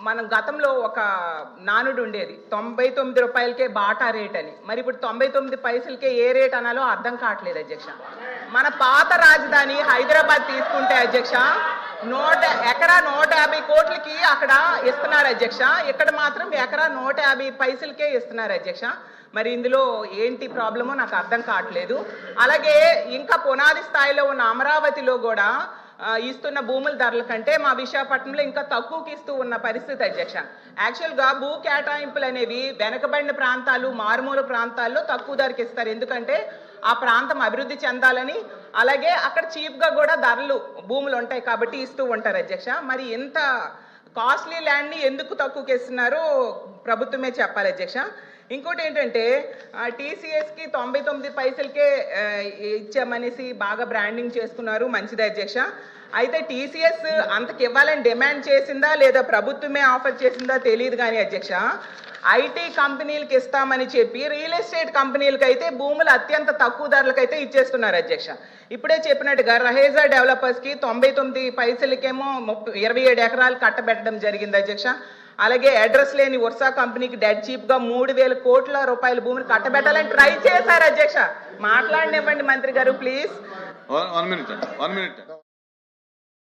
మనం గతంలో ఒక నానుడు ఉండేది 99 రూపాయలకే బాటా రేట్ అని. మరి ఇప్పుడు 99 పైసలకే ఏ రేట్ అనాలో అర్థం కావట్లేదు అధ్యక్ష. మన పాత రాజధాని హైదరాబాద్ తీసుకుంటే అధ్యక్ష ఎకరా 150 కోట్లకి అక్కడ ఇస్తున్నారు అధ్యక్ష. ఇక్కడ మాత్రం ఎకరా 150 పైసలకే ఇస్తున్నారు అధ్యక్ష. మరి ఇందులో ఏంటి ప్రాబ్లమో నాకు అర్థం కావట్లేదు. అలాగే ఇంకా పునాది స్థాయిలో ఉన్న అమరావతిలో కూడా ఇస్తున్న భూముల ధరల కంటే మా విశాఖపట్నంలో ఇంకా తక్కువకి ఇస్తూ ఉన్న పరిస్థితి అధ్యక్ష. యాక్చువల్గా భూ కేటాయింపులు అనేవి వెనకబడిన ప్రాంతాలు, మారుమూల ప్రాంతాల్లో తక్కువ ధరకి ఇస్తారు. ఎందుకంటే ఆ ప్రాంతం అభివృద్ధి చెందాలని, అలాగే అక్కడ చీప్గా కూడా ధరలు భూములు ఉంటాయి కాబట్టి ఇస్తూ ఉంటారు అధ్యక్ష. మరి ఇంత కాస్ట్లీ ల్యాండ్ని ఎందుకు తక్కువకి ఇస్తున్నారో ప్రభుత్వమే చెప్పాలి అధ్యక్ష. ఇంకోటి ఏంటంటే టీసీఎస్కి 99 పైసలకే ఇచ్చామనేసి బాగా బ్రాండింగ్ చేసుకున్నారు, మంచిది అధ్యక్ష. అయితే టీసీఎస్ అంతకి ఇవ్వాలని డిమాండ్ చేసిందా లేదా ప్రభుత్వమే ఆఫర్ చేసిందా తెలియదు కానీ అధ్యక్ష, ఐటీ కంపెనీలకు ఇస్తామని చెప్పి రియల్ ఎస్టేట్ కంపెనీలకు అయితే భూములు అత్యంత తక్కువ ధరలకైతే ఇచ్చేస్తున్నారు అధ్యక్ష. ఇప్పుడే చెప్పినట్టుగా రహేజా డెవలపర్స్కి 99 పైసలకేమో 27 ఎకరాలు కట్టబెట్టడం జరిగింది అధ్యక్ష. అలాగే అడ్రస్ లేని వర్సా కంపెనీకి డెడ్ చీప్గా 3000 కోట్ల రూపాయల భూమిని కట్టబెట్టాలని ట్రై చేశారు అధ్యక్ష. మాట్లాడనివ్వండి మంత్రి గారు ప్లీజ్. 1 minute.